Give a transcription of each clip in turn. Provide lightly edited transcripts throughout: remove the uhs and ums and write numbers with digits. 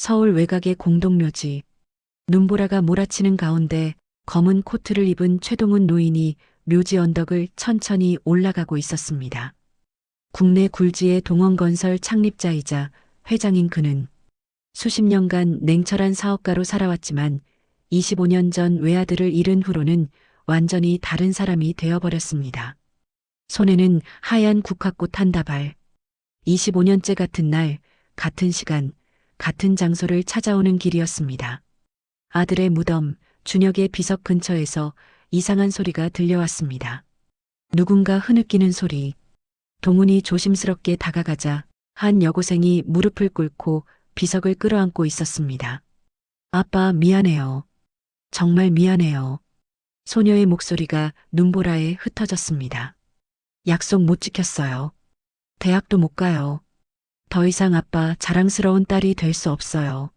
서울 외곽의 공동묘지. 눈보라가 몰아치는 가운데 검은 코트를 입은 최동훈 노인이 묘지 언덕을 천천히 올라가고 있었습니다. 국내 굴지의 동원건설 창립자이자 회장인 그는 수십 년간 냉철한 사업가로 살아왔지만 25년 전 외아들을 잃은 후로는 완전히 다른 사람이 되어버렸습니다. 손에는 하얀 국화꽃 한 다발. 25년째 같은 날, 같은 시간, 같은 장소를 찾아오는 길이었습니다. 아들의 무덤, 준혁의 비석 근처에서 이상한 소리가 들려왔습니다. 누군가 흐느끼는 소리. 동훈이 조심스럽게 다가가자 한 여고생이 무릎을 꿇고 비석을 끌어안고 있었습니다. 아빠, 미안해요. 정말 미안해요. 소녀의 목소리가 눈보라에 흩어졌습니다. 약속 못 지켰어요. 대학도 못 가요. 더 이상 아빠 자랑스러운 딸이 될 수 없어요.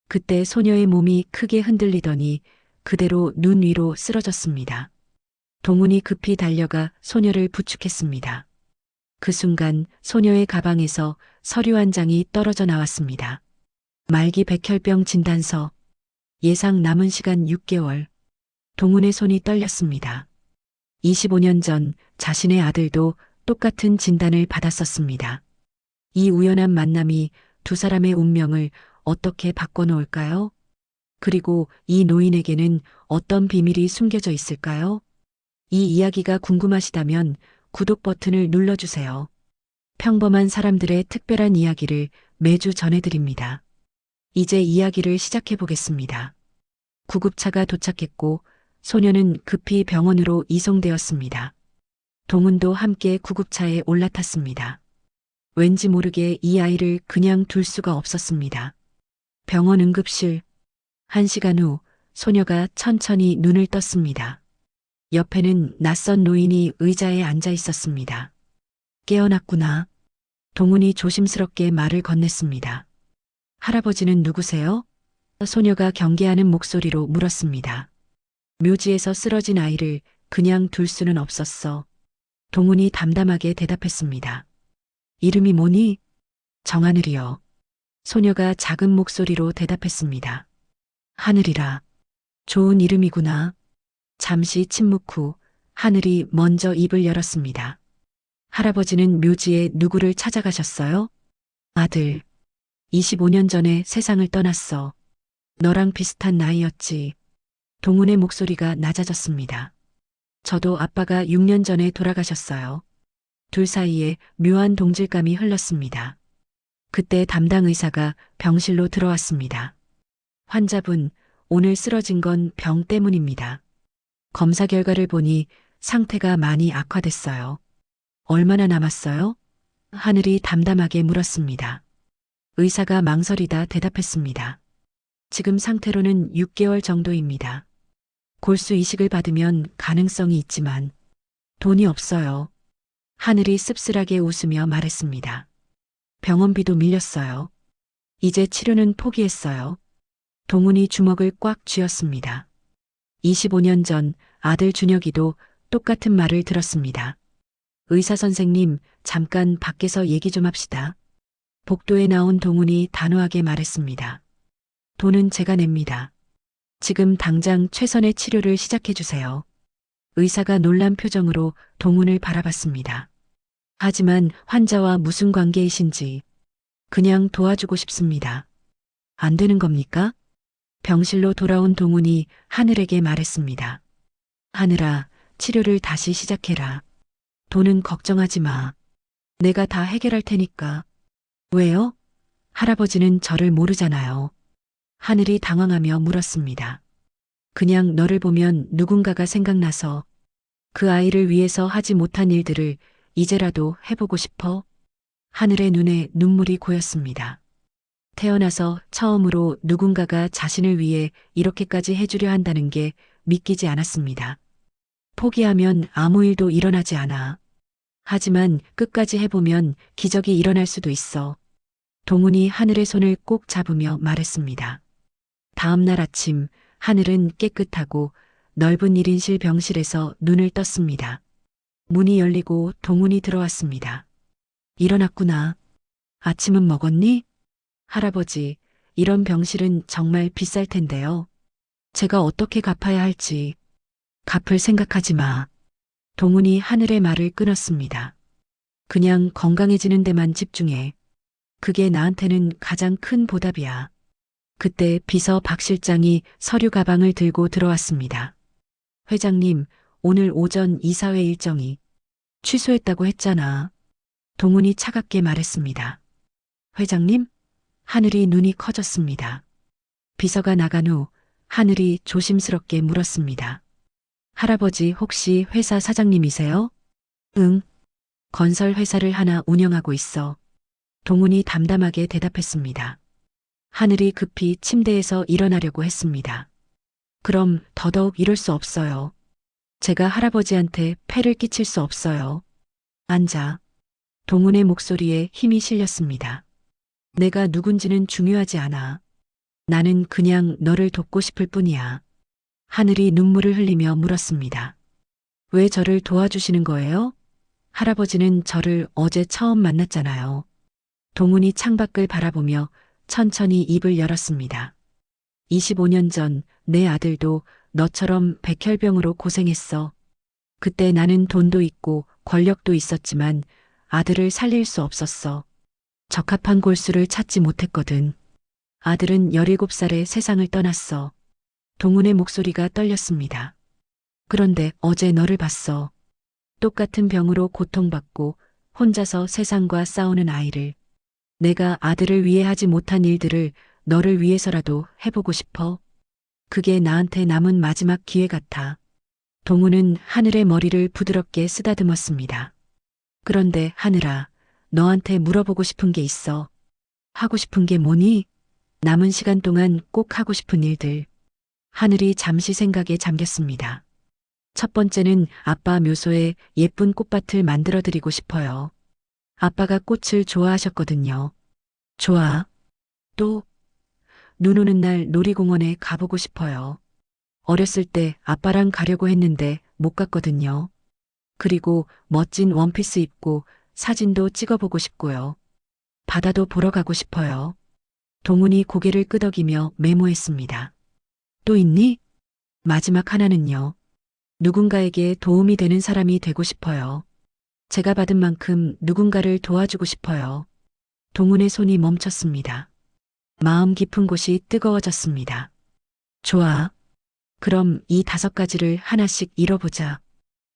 그때 소녀의 몸이 크게 흔들리더니 그대로 눈 위로 쓰러졌습니다. 동훈이 급히 달려가 소녀를 부축했습니다. 그 순간 소녀의 가방에서 서류 한 장이 떨어져 나왔습니다. 말기 백혈병 진단서. 예상 남은 시간 6개월. 동훈의 손이 떨렸습니다. 25년 전 자신의 아들도 똑같은 진단을 받았었습니다. 이 우연한 만남이 두 사람의 운명을 어떻게 바꿔놓을까요? 그리고 이 노인에게는 어떤 비밀이 숨겨져 있을까요? 이 이야기가 궁금하시다면 구독 버튼을 눌러주세요. 평범한 사람들의 특별한 이야기를 매주 전해드립니다. 이제 이야기를 시작해 보겠습니다. 구급차가 도착했고 소녀는 급히 병원으로 이송되었습니다. 동훈도 함께 구급차에 올라탔습니다. 왠지 모르게 이 아이를 그냥 둘 수가 없었습니다. 병원 응급실. 1시간 후 소녀가 천천히 눈을 떴습니다. 옆에는 낯선 노인이 의자에 앉아 있었습니다. 깨어났구나. 동훈이 조심스럽게 말을 건넸습니다. 할아버지는 누구세요? 소녀가 경계하는 목소리로 물었습니다. 묘지에서 쓰러진 아이를 그냥 둘 수는 없었어. 동훈이 담담하게 대답했습니다. 이름이 뭐니? 정하늘이요. 소녀가 작은 목소리로 대답했습니다. 하늘이라. 좋은 이름이구나. 잠시 침묵 후 하늘이 먼저 입을 열었습니다. 할아버지는 묘지에 누구를 찾아가셨어요? 아들. 25년 전에 세상을 떠났어. 너랑 비슷한 나이였지. 동훈의 목소리가 낮아졌습니다. 저도 아빠가 6년 전에 돌아가셨어요. 둘 사이에 묘한 동질감이 흘렀습니다. 그때 담당 의사가 병실로 들어왔습니다. 환자분, 오늘 쓰러진 건 병 때문입니다. 검사 결과를 보니 상태가 많이 악화됐어요. 얼마나 남았어요? 하늘이 담담하게 물었습니다. 의사가 망설이다 대답했습니다. 지금 상태로는 6개월 정도입니다. 골수 이식을 받으면 가능성이 있지만 돈이 없어요. 하늘이 씁쓸하게 웃으며 말했습니다. 병원비도 밀렸어요. 이제 치료는 포기했어요. 동훈이 주먹을 꽉 쥐었습니다. 25년 전 아들 준혁이도 똑같은 말을 들었습니다. 의사 선생님, 잠깐 밖에서 얘기 좀 합시다. 복도에 나온 동훈이 단호하게 말했습니다. 돈은 제가 냅니다. 지금 당장 최선의 치료를 시작해 주세요. 의사가 놀란 표정으로 동훈을 바라봤습니다. 하지만 환자와 무슨 관계이신지 그냥 도와주고 싶습니다. 안 되는 겁니까? 병실로 돌아온 동훈이 하늘에게 말했습니다. 하늘아, 치료를 다시 시작해라. 돈은 걱정하지 마. 내가 다 해결할 테니까. 왜요? 할아버지는 저를 모르잖아요. 하늘이 당황하며 물었습니다. 그냥 너를 보면 누군가가 생각나서 그 아이를 위해서 하지 못한 일들을 이제라도 해보고 싶어. 하늘의 눈에 눈물이 고였습니다. 태어나서 처음으로 누군가가 자신을 위해 이렇게까지 해주려 한다는 게 믿기지 않았습니다. 포기하면 아무 일도 일어나지 않아. 하지만 끝까지 해보면 기적이 일어날 수도 있어. 동훈이 하늘의 손을 꼭 잡으며 말했습니다. 다음 날 아침 하늘은 깨끗하고 넓은 1인실 병실에서 눈을 떴습니다. 문이 열리고 동훈이 들어왔습니다. 일어났구나. 아침은 먹었니? 할아버지, 이런 병실은 정말 비쌀 텐데요. 제가 어떻게 갚아야 할지. 갚을 생각하지 마. 동훈이 하늘의 말을 끊었습니다. 그냥 건강해지는 데만 집중해. 그게 나한테는 가장 큰 보답이야. 그때 비서 박 실장이 서류 가방을 들고 들어왔습니다. 회장님, 오늘 오전 이사회 일정이 취소했다고 했잖아. 동훈이 차갑게 말했습니다. 회장님? 하늘이 눈이 커졌습니다. 비서가 나간 후 하늘이 조심스럽게 물었습니다. 할아버지 혹시 회사 사장님이세요? 응. 건설 회사를 하나 운영하고 있어. 동훈이 담담하게 대답했습니다. 하늘이 급히 침대에서 일어나려고 했습니다. 그럼 더더욱 이럴 수 없어요. 제가 할아버지한테 폐를 끼칠 수 없어요. 앉아. 동훈의 목소리에 힘이 실렸습니다. 내가 누군지는 중요하지 않아. 나는 그냥 너를 돕고 싶을 뿐이야. 하늘이 눈물을 흘리며 물었습니다. 왜 저를 도와주시는 거예요? 할아버지는 저를 어제 처음 만났잖아요. 동훈이 창밖을 바라보며 천천히 입을 열었습니다. 25년 전 내 아들도 너처럼 백혈병으로 고생했어. 그때 나는 돈도 있고 권력도 있었지만 아들을 살릴 수 없었어. 적합한 골수를 찾지 못했거든. 아들은 17살에 세상을 떠났어. 동훈의 목소리가 떨렸습니다. 그런데 어제 너를 봤어. 똑같은 병으로 고통받고 혼자서 세상과 싸우는 아이를. 내가 아들을 위해 하지 못한 일들을 너를 위해서라도 해보고 싶어. 그게 나한테 남은 마지막 기회 같아. 동훈은 하늘의 머리를 부드럽게 쓰다듬었습니다. 그런데 하늘아, 너한테 물어보고 싶은 게 있어. 하고 싶은 게 뭐니? 남은 시간 동안 꼭 하고 싶은 일들. 하늘이 잠시 생각에 잠겼습니다. 첫 번째는 아빠 묘소에 예쁜 꽃밭을 만들어 드리고 싶어요. 아빠가 꽃을 좋아하셨거든요. 좋아. 또, 눈 오는 날 놀이공원에 가보고 싶어요. 어렸을 때 아빠랑 가려고 했는데 못 갔거든요. 그리고 멋진 원피스 입고 사진도 찍어보고 싶고요. 바다도 보러 가고 싶어요. 동훈이 고개를 끄덕이며 메모했습니다. 또 있니? 마지막 하나는요. 누군가에게 도움이 되는 사람이 되고 싶어요. 제가 받은 만큼 누군가를 도와주고 싶어요. 동훈의 손이 멈췄습니다. 마음 깊은 곳이 뜨거워졌습니다. 좋아. 그럼 이 5가지를 하나씩 이뤄보자.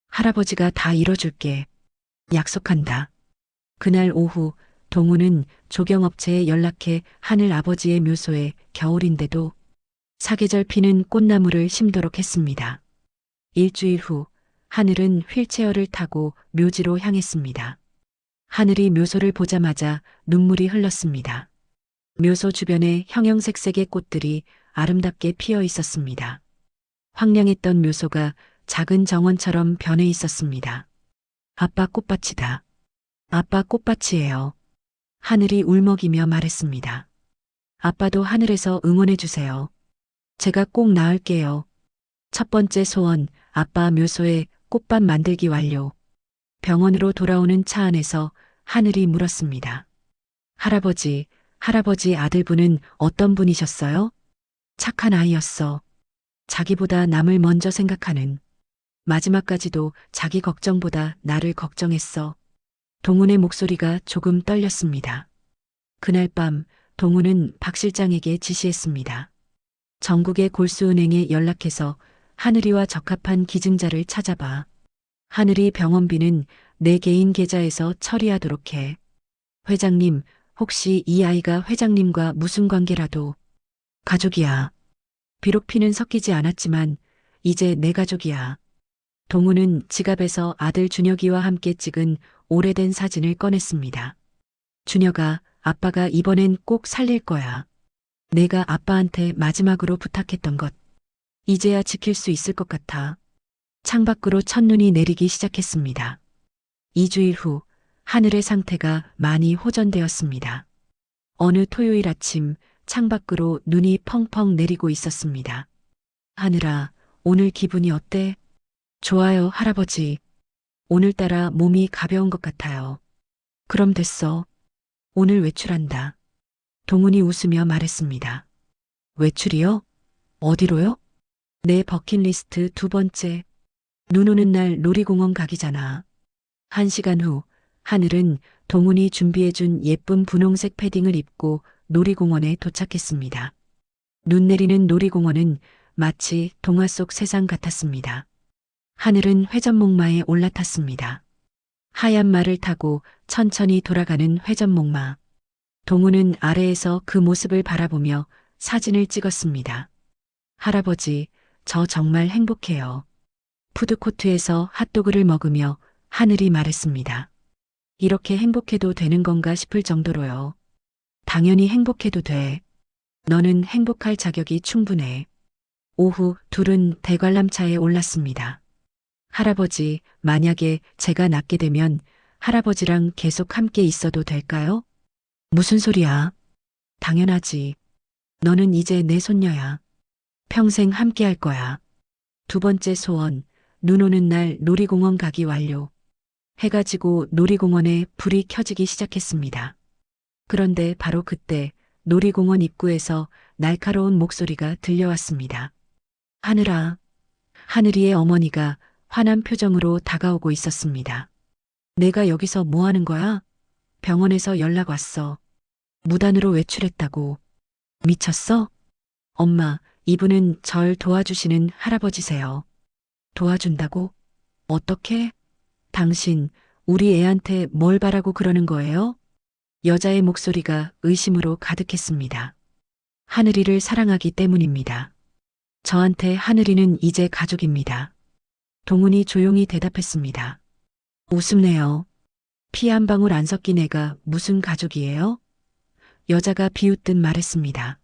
할아버지가 다 이뤄줄게. 약속한다. 그날 오후 동훈은 조경업체에 연락해 하늘 아버지의 묘소에 겨울인데도 사계절 피는 꽃나무를 심도록 했습니다. 일주일 후 하늘은 휠체어를 타고 묘지로 향했습니다. 하늘이 묘소를 보자마자 눈물이 흘렀습니다. 묘소 주변에 형형색색의 꽃들이 아름답게 피어 있었습니다. 황량했던 묘소가 작은 정원처럼 변해 있었습니다. 아빠 꽃밭이다. 아빠 꽃밭이에요. 하늘이 울먹이며 말했습니다. 아빠도 하늘에서 응원해 주세요. 제가 꼭 나을게요. 첫 번째 소원, 아빠 묘소에 꽃밭 만들기 완료. 병원으로 돌아오는 차 안에서 하늘이 물었습니다. 할아버지 아들분은 어떤 분이셨어요? 착한 아이였어. 자기보다 남을 먼저 생각하는. 마지막까지도 자기 걱정보다 나를 걱정했어. 동훈의 목소리가 조금 떨렸습니다. 그날 밤 동훈은 박 실장에게 지시했습니다. 전국의 골수은행에 연락해서 하늘이와 적합한 기증자를 찾아봐. 하늘이 병원비는 내 개인 계좌에서 처리하도록 해. 회장님, 혹시 이 아이가 회장님과 무슨 관계라도. 가족이야. 비록 피는 섞이지 않았지만 이제 내 가족이야. 동훈은 지갑에서 아들 준혁이와 함께 찍은 오래된 사진을 꺼냈습니다. 준혁아, 아빠가 이번엔 꼭 살릴 거야. 내가 아빠한테 마지막으로 부탁했던 것. 이제야 지킬 수 있을 것 같아. 창밖으로 첫눈이 내리기 시작했습니다. 2주일 후 하늘의 상태가 많이 호전되었습니다. 어느 토요일 아침 창밖으로 눈이 펑펑 내리고 있었습니다. 하늘아, 오늘 기분이 어때? 좋아요, 할아버지. 오늘따라 몸이 가벼운 것 같아요. 그럼 됐어. 오늘 외출한다. 동훈이 웃으며 말했습니다. 외출이요? 어디로요? 내 버킷리스트 두 번째. 눈 오는 날 놀이공원 가기잖아. 1시간 후 하늘은 동훈이 준비해준 예쁜 분홍색 패딩을 입고 놀이공원에 도착했습니다. 눈 내리는 놀이공원은 마치 동화 속 세상 같았습니다. 하늘은 회전목마에 올라탔습니다. 하얀 말을 타고 천천히 돌아가는 회전목마. 동훈은 아래에서 그 모습을 바라보며 사진을 찍었습니다. 할아버지, 저 정말 행복해요. 푸드코트에서 핫도그를 먹으며 하늘이 말했습니다. 이렇게 행복해도 되는 건가 싶을 정도로요. 당연히 행복해도 돼. 너는 행복할 자격이 충분해. 오후 둘은 대관람차에 올랐습니다. 할아버지, 만약에 제가 낫게 되면 할아버지랑 계속 함께 있어도 될까요? 무슨 소리야? 당연하지. 너는 이제 내 손녀야. 평생 함께 할 거야. 두 번째 소원, 눈 오는 날 놀이공원 가기 완료. 해가 지고 놀이공원에 불이 켜지기 시작했습니다. 그런데 바로 그때 놀이공원 입구에서 날카로운 목소리가 들려왔습니다. 하늘아. 하늘이의 어머니가 화난 표정으로 다가오고 있었습니다. 내가 여기서 뭐 하는 거야? 병원에서 연락 왔어. 무단으로 외출했다고. 미쳤어? 엄마, 이분은 절 도와주시는 할아버지세요. 도와준다고? 어떻게? 당신, 우리 애한테 뭘 바라고 그러는 거예요? 여자의 목소리가 의심으로 가득했습니다. 하늘이를 사랑하기 때문입니다. 저한테 하늘이는 이제 가족입니다. 동훈이 조용히 대답했습니다. 우습네요. 피 한 방울 안 섞인 애가 무슨 가족이에요? 여자가 비웃듯 말했습니다.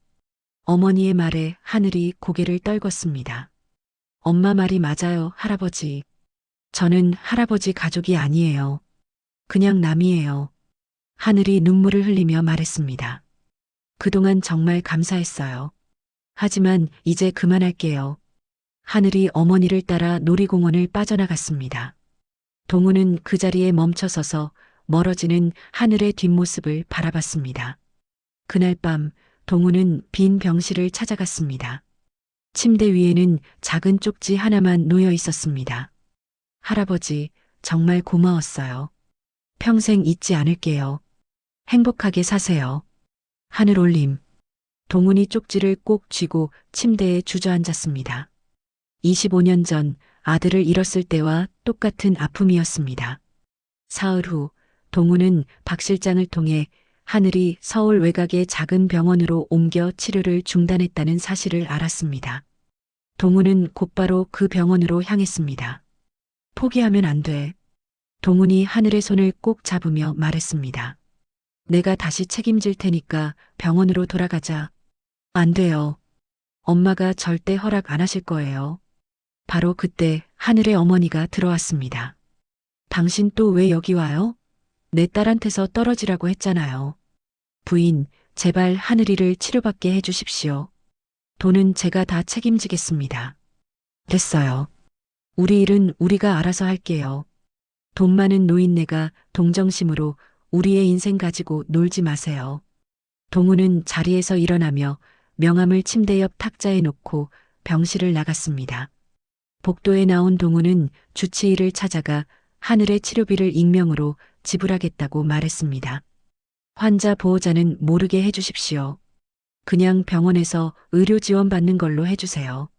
어머니의 말에 하늘이 고개를 떨궜습니다. 엄마 말이 맞아요, 할아버지. 저는 할아버지 가족이 아니에요. 그냥 남이에요. 하늘이 눈물을 흘리며 말했습니다. 그동안 정말 감사했어요. 하지만 이제 그만할게요. 하늘이 어머니를 따라 놀이공원을 빠져나갔습니다. 동우는 그 자리에 멈춰서서 멀어지는 하늘의 뒷모습을 바라봤습니다. 그날 밤 동우는 빈 병실을 찾아갔습니다. 침대 위에는 작은 쪽지 하나만 놓여 있었습니다. 할아버지, 정말 고마웠어요. 평생 잊지 않을게요. 행복하게 사세요. 하늘 올림. 동훈이 쪽지를 꼭 쥐고 침대에 주저앉았습니다. 25년 전 아들을 잃었을 때와 똑같은 아픔이었습니다. 사흘 후 동훈은 박 실장을 통해 하늘이 서울 외곽의 작은 병원으로 옮겨 치료를 중단했다는 사실을 알았습니다. 동훈은 곧바로 그 병원으로 향했습니다. 포기하면 안 돼. 동훈이 하늘의 손을 꼭 잡으며 말했습니다. 내가 다시 책임질 테니까 병원으로 돌아가자. 안 돼요. 엄마가 절대 허락 안 하실 거예요. 바로 그때 하늘의 어머니가 들어왔습니다. 당신 또 왜 여기 와요? 내 딸한테서 떨어지라고 했잖아요. 부인, 제발 하늘이를 치료받게 해주십시오. 돈은 제가 다 책임지겠습니다. 됐어요. 우리 일은 우리가 알아서 할게요. 돈 많은 노인네가 동정심으로 우리의 인생 가지고 놀지 마세요. 동우는 자리에서 일어나며 명함을 침대 옆 탁자에 놓고 병실을 나갔습니다. 복도에 나온 동우는 주치의를 찾아가 하늘의 치료비를 익명으로 지불하겠다고 말했습니다. 환자 보호자는 모르게 해주십시오. 그냥 병원에서 의료 지원 받는 걸로 해주세요.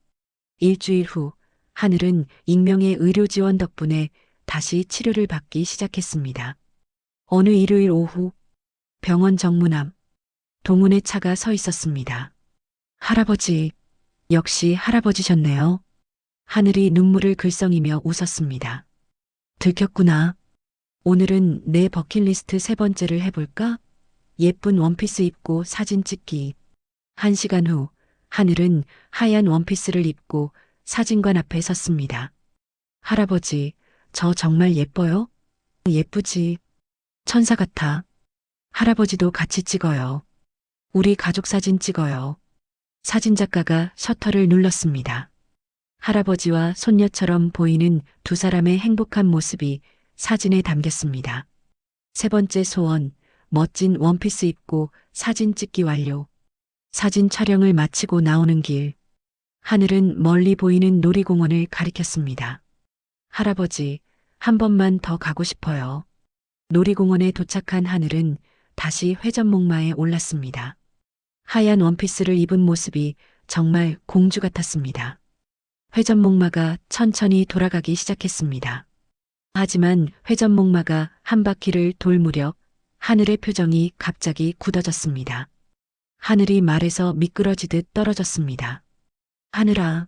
일주일 후 하늘은 익명의 의료 지원 덕분에 다시 치료를 받기 시작했습니다. 어느 일요일 오후 병원 정문 앞 동훈의 차가 서 있었습니다. 할아버지, 역시 할아버지셨네요. 하늘이 눈물을 글썽이며 웃었습니다. 들켰구나. 오늘은 내 버킷리스트 세 번째를 해볼까? 예쁜 원피스 입고 사진 찍기. 1시간 후 하늘은 하얀 원피스를 입고 사진관 앞에 섰습니다. 할아버지, 저 정말 예뻐요? 예쁘지. 천사 같아. 할아버지도 같이 찍어요. 우리 가족 사진 찍어요. 사진작가가 셔터를 눌렀습니다. 할아버지와 손녀처럼 보이는 두 사람의 행복한 모습이 사진에 담겼습니다. 세 번째 소원, 멋진 원피스 입고 사진 찍기 완료. 사진 촬영을 마치고 나오는 길. 하늘은 멀리 보이는 놀이공원을 가리켰습니다. 할아버지, 한 번만 더 가고 싶어요. 놀이공원에 도착한 하늘은 다시 회전목마에 올랐습니다. 하얀 원피스를 입은 모습이 정말 공주 같았습니다. 회전목마가 천천히 돌아가기 시작했습니다. 하지만 회전목마가 한 바퀴를 돌 무렵 하늘의 표정이 갑자기 굳어졌습니다. 하늘이 말에서 미끄러지듯 떨어졌습니다. 하늘아,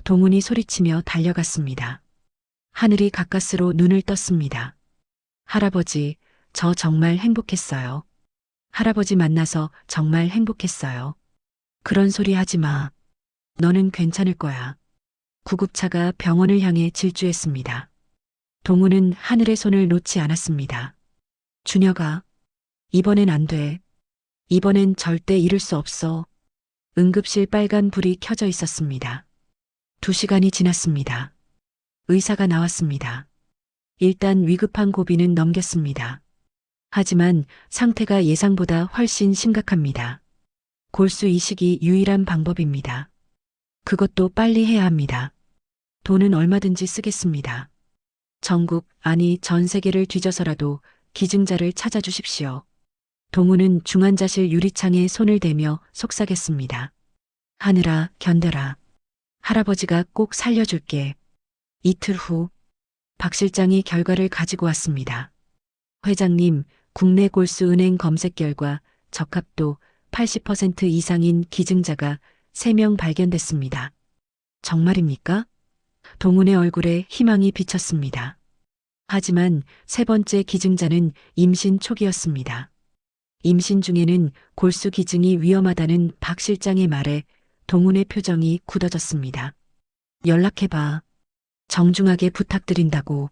동훈이 소리치며 달려갔습니다. 하늘이 가까스로 눈을 떴습니다. 할아버지, 저 정말 행복했어요. 할아버지 만나서 정말 행복했어요. 그런 소리 하지 마. 너는 괜찮을 거야. 구급차가 병원을 향해 질주했습니다. 동우는 하늘의 손을 놓지 않았습니다. 준혁아, 이번엔 안 돼. 이번엔 절대 잃을 수 없어. 응급실 빨간 불이 켜져 있었습니다. 2시간이 지났습니다. 의사가 나왔습니다. 일단 위급한 고비는 넘겼습니다. 하지만 상태가 예상보다 훨씬 심각합니다. 골수 이식이 유일한 방법입니다. 그것도 빨리 해야 합니다. 돈은 얼마든지 쓰겠습니다. 전국, 아니 전 세계를 뒤져서라도 기증자를 찾아주십시오. 동우는 중환자실 유리창에 손을 대며 속삭였습니다. 하늘아, 견뎌라. 할아버지가 꼭 살려줄게. 이틀 후, 박 실장이 결과를 가지고 왔습니다. 회장님, 국내 골수 은행 검색 결과 적합도 80% 이상인 기증자가 3명 발견됐습니다. 정말입니까? 동훈의 얼굴에 희망이 비쳤습니다. 하지만 3번째 기증자는 임신 초기였습니다. 임신 중에는 골수 기증이 위험하다는 박 실장의 말에 동훈의 표정이 굳어졌습니다. 연락해봐. 정중하게 부탁드린다고.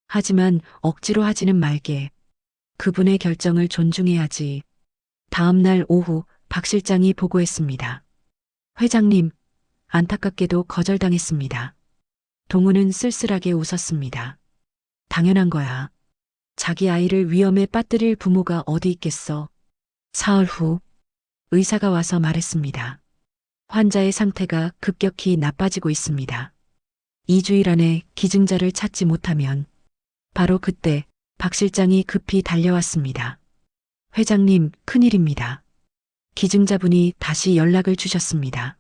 하지만 억지로 하지는 말게. 그분의 결정을 존중해야지. 다음 날 오후 박 실장이 보고했습니다. 회장님, 안타깝게도 거절당했습니다. 동훈은 쓸쓸하게 웃었습니다. 당연한 거야. 자기 아이를 위험에 빠뜨릴 부모가 어디 있겠어. 사흘 후 의사가 와서 말했습니다. 환자의 상태가 급격히 나빠지고 있습니다. 2주일 안에 기증자를 찾지 못하면 바로 그때 박 실장이 급히 달려왔습니다. 회장님, 큰일입니다. 기증자분이 다시 연락을 주셨습니다.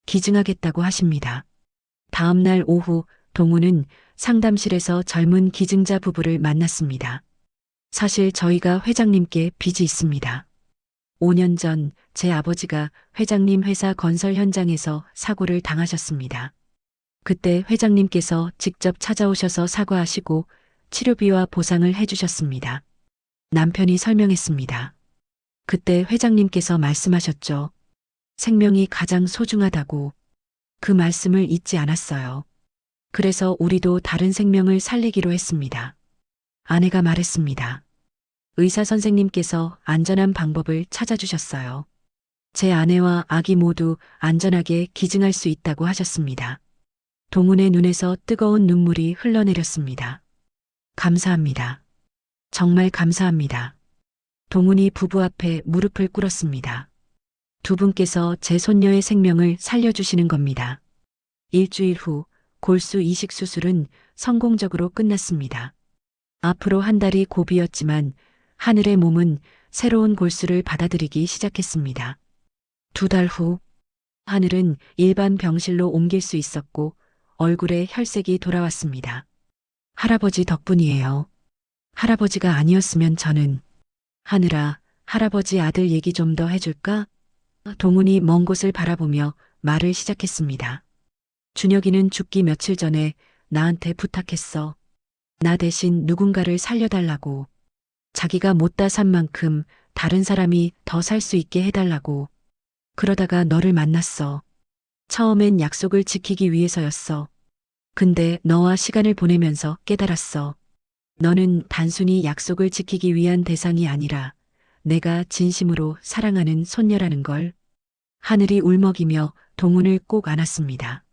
기증하겠다고 하십니다. 다음 날 오후 동우는 상담실에서 젊은 기증자 부부를 만났습니다. 사실 저희가 회장님께 빚이 있습니다. 5년 전 제 아버지가 회장님 회사 건설 현장에서 사고를 당하셨습니다. 그때 회장님께서 직접 찾아오셔서 사과하시고 치료비와 보상을 해주셨습니다. 남편이 설명했습니다. 그때 회장님께서 말씀하셨죠. 생명이 가장 소중하다고. 그 말씀을 잊지 않았어요. 그래서 우리도 다른 생명을 살리기로 했습니다. 아내가 말했습니다. 의사 선생님께서 안전한 방법을 찾아주셨어요. 제 아내와 아기 모두 안전하게 기증할 수 있다고 하셨습니다. 동훈의 눈에서 뜨거운 눈물이 흘러내렸습니다. 감사합니다. 정말 감사합니다. 동훈이 부부 앞에 무릎을 꿇었습니다. 두 분께서 제 손녀의 생명을 살려주시는 겁니다. 일주일 후 골수 이식 수술은 성공적으로 끝났습니다. 앞으로 한 달이 고비였지만 하늘의 몸은 새로운 골수를 받아들이기 시작했습니다. 2달 후 하늘은 일반 병실로 옮길 수 있었고 얼굴에 혈색이 돌아왔습니다. 할아버지 덕분이에요. 할아버지가 아니었으면 저는. 하늘아, 할아버지 아들 얘기 좀 더 해줄까? 동훈이 먼 곳을 바라보며 말을 시작했습니다. 준혁이는 죽기 며칠 전에 나한테 부탁했어. 나 대신 누군가를 살려달라고. 자기가 못다 산 만큼 다른 사람이 더 살 수 있게 해달라고. 그러다가 너를 만났어. 처음엔 약속을 지키기 위해서였어. 근데 너와 시간을 보내면서 깨달았어. 너는 단순히 약속을 지키기 위한 대상이 아니라 내가 진심으로 사랑하는 손녀라는 걸. 하늘이 울먹이며 동훈을 꼭 안았습니다.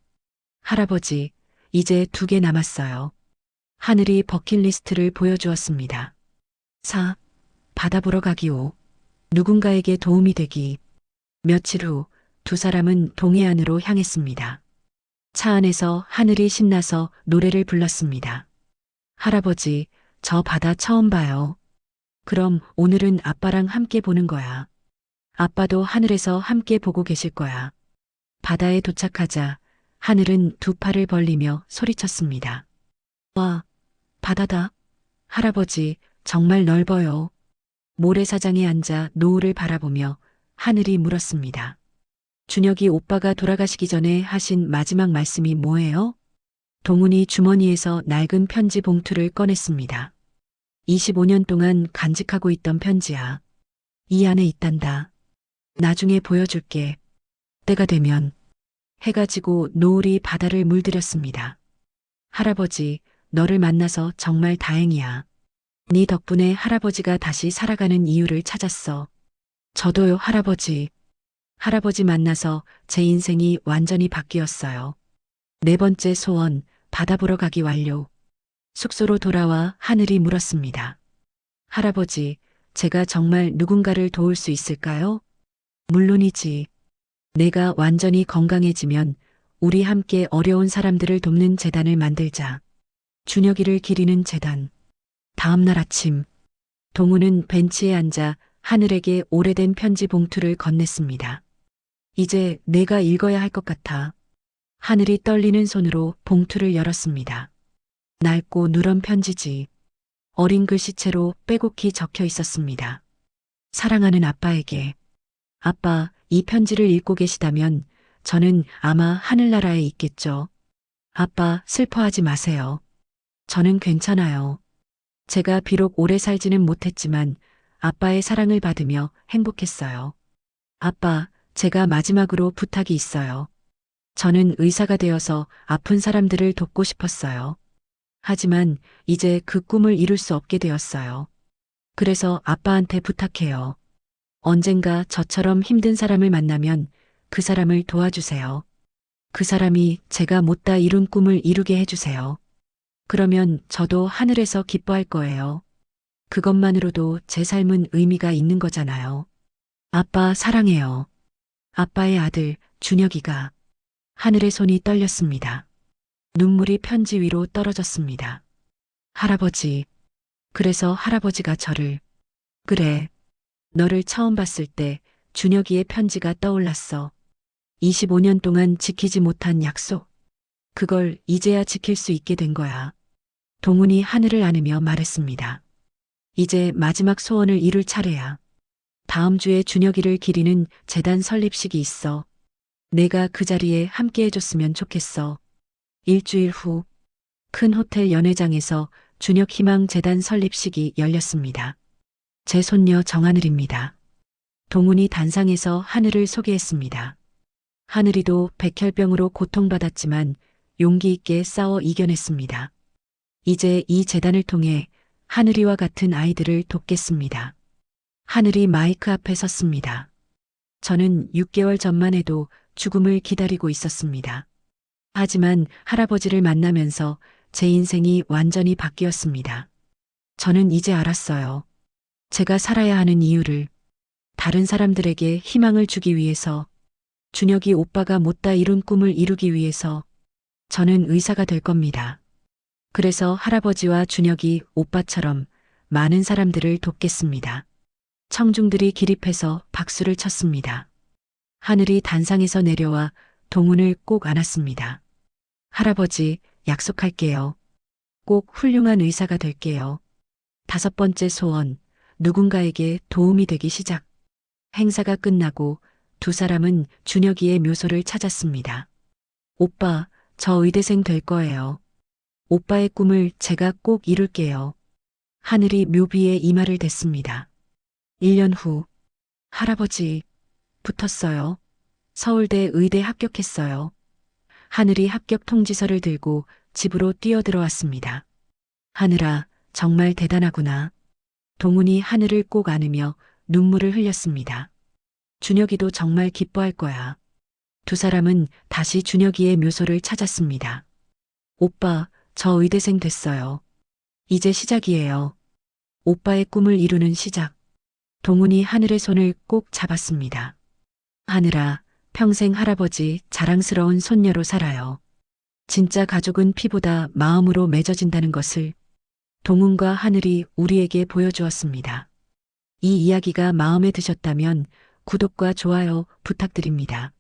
할아버지, 이제 2개 남았어요. 하늘이 버킷리스트를 보여주었습니다. 4. 바다 보러 가기오. 누군가에게 도움이 되기. 며칠 후 두 사람은 동해안으로 향했습니다. 차 안에서 하늘이 신나서 노래를 불렀습니다. 할아버지, 저 바다 처음 봐요. 그럼 오늘은 아빠랑 함께 보는 거야. 아빠도 하늘에서 함께 보고 계실 거야. 바다에 도착하자 하늘은 두 팔을 벌리며 소리쳤습니다. 와, 바다다. 할아버지, 정말 넓어요. 모래사장에 앉아 노을을 바라보며 하늘이 물었습니다. 준혁이 오빠가 돌아가시기 전에 하신 마지막 말씀이 뭐예요? 동훈이 주머니에서 낡은 편지 봉투를 꺼냈습니다. 25년 동안 간직하고 있던 편지야. 이 안에 있단다. 나중에 보여줄게. 때가 되면. 해가 지고 노을이 바다를 물들였습니다. 할아버지, 너를 만나서 정말 다행이야. 네 덕분에 할아버지가 다시 살아가는 이유를 찾았어. 저도요, 할아버지. 할아버지 만나서 제 인생이 완전히 바뀌었어요. 네 번째 소원, 바다 보러 가기 완료. 숙소로 돌아와 하늘이 물었습니다. 할아버지, 제가 정말 누군가를 도울 수 있을까요? 물론이지. 내가 완전히 건강해지면 우리 함께 어려운 사람들을 돕는 재단을 만들자. 준혁이를 기리는 재단. 다음 날 아침, 동우는 벤치에 앉아 하늘에게 오래된 편지 봉투를 건넸습니다. 이제 내가 읽어야 할 것 같아. 하늘이 떨리는 손으로 봉투를 열었습니다. 낡고 누런 편지지. 어린 글씨체로 빼곡히 적혀 있었습니다. 사랑하는 아빠에게. 아빠, 이 편지를 읽고 계시다면 저는 아마 하늘나라에 있겠죠. 아빠, 슬퍼하지 마세요. 저는 괜찮아요. 제가 비록 오래 살지는 못했지만 아빠의 사랑을 받으며 행복했어요. 아빠, 제가 마지막으로 부탁이 있어요. 저는 의사가 되어서 아픈 사람들을 돕고 싶었어요. 하지만 이제 그 꿈을 이룰 수 없게 되었어요. 그래서 아빠한테 부탁해요. 언젠가 저처럼 힘든 사람을 만나면 그 사람을 도와주세요. 그 사람이 제가 못다 이룬 꿈을 이루게 해주세요. 그러면 저도 하늘에서 기뻐할 거예요. 그것만으로도 제 삶은 의미가 있는 거잖아요. 아빠 사랑해요. 아빠의 아들 준혁이가. 하늘의 손이 떨렸습니다. 눈물이 편지 위로 떨어졌습니다. 할아버지. 그래서 할아버지가 저를. 그래. 너를 처음 봤을 때 준혁이의 편지가 떠올랐어. 25년 동안 지키지 못한 약속. 그걸 이제야 지킬 수 있게 된 거야. 동훈이 하늘을 안으며 말했습니다. 이제 마지막 소원을 이룰 차례야. 다음 주에 준혁이를 기리는 재단 설립식이 있어. 내가 그 자리에 함께 해줬으면 좋겠어. 일주일 후, 큰 호텔 연회장에서 준혁 희망 재단 설립식이 열렸습니다. 제 손녀 정하늘입니다. 동훈이 단상에서 하늘을 소개했습니다. 하늘이도 백혈병으로 고통받았지만 용기 있게 싸워 이겨냈습니다. 이제 이 재단을 통해 하늘이와 같은 아이들을 돕겠습니다. 하늘이 마이크 앞에 섰습니다. 저는 6개월 전만 해도 죽음을 기다리고 있었습니다. 하지만 할아버지를 만나면서 제 인생이 완전히 바뀌었습니다. 저는 이제 알았어요. 제가 살아야 하는 이유를. 다른 사람들에게 희망을 주기 위해서, 준혁이 오빠가 못다 이룬 꿈을 이루기 위해서 저는 의사가 될 겁니다. 그래서 할아버지와 준혁이 오빠처럼 많은 사람들을 돕겠습니다. 청중들이 기립해서 박수를 쳤습니다. 하늘이 단상에서 내려와 동훈을 꼭 안았습니다. 할아버지, 약속할게요. 꼭 훌륭한 의사가 될게요. 5번째 소원, 누군가에게 도움이 되기 시작. 행사가 끝나고 두 사람은 준혁이의 묘소를 찾았습니다. 오빠, 저 의대생 될 거예요. 오빠의 꿈을 제가 꼭 이룰게요. 하늘이 묘비에 이마를 댔습니다. 1년 후, 할아버지, 붙었어요. 서울대 의대 합격했어요. 하늘이 합격 통지서를 들고 집으로 뛰어들어왔습니다. 하늘아, 정말 대단하구나. 동훈이 하늘을 꼭 안으며 눈물을 흘렸습니다. 준혁이도 정말 기뻐할 거야. 두 사람은 다시 준혁이의 묘소를 찾았습니다. 오빠, 저 의대생 됐어요. 이제 시작이에요. 오빠의 꿈을 이루는 시작. 동훈이 하늘의 손을 꼭 잡았습니다. 하늘아, 평생 할아버지 자랑스러운 손녀로 살아요. 진짜 가족은 피보다 마음으로 맺어진다는 것을 동훈과 하늘이 우리에게 보여주었습니다. 이 이야기가 마음에 드셨다면 구독과 좋아요 부탁드립니다.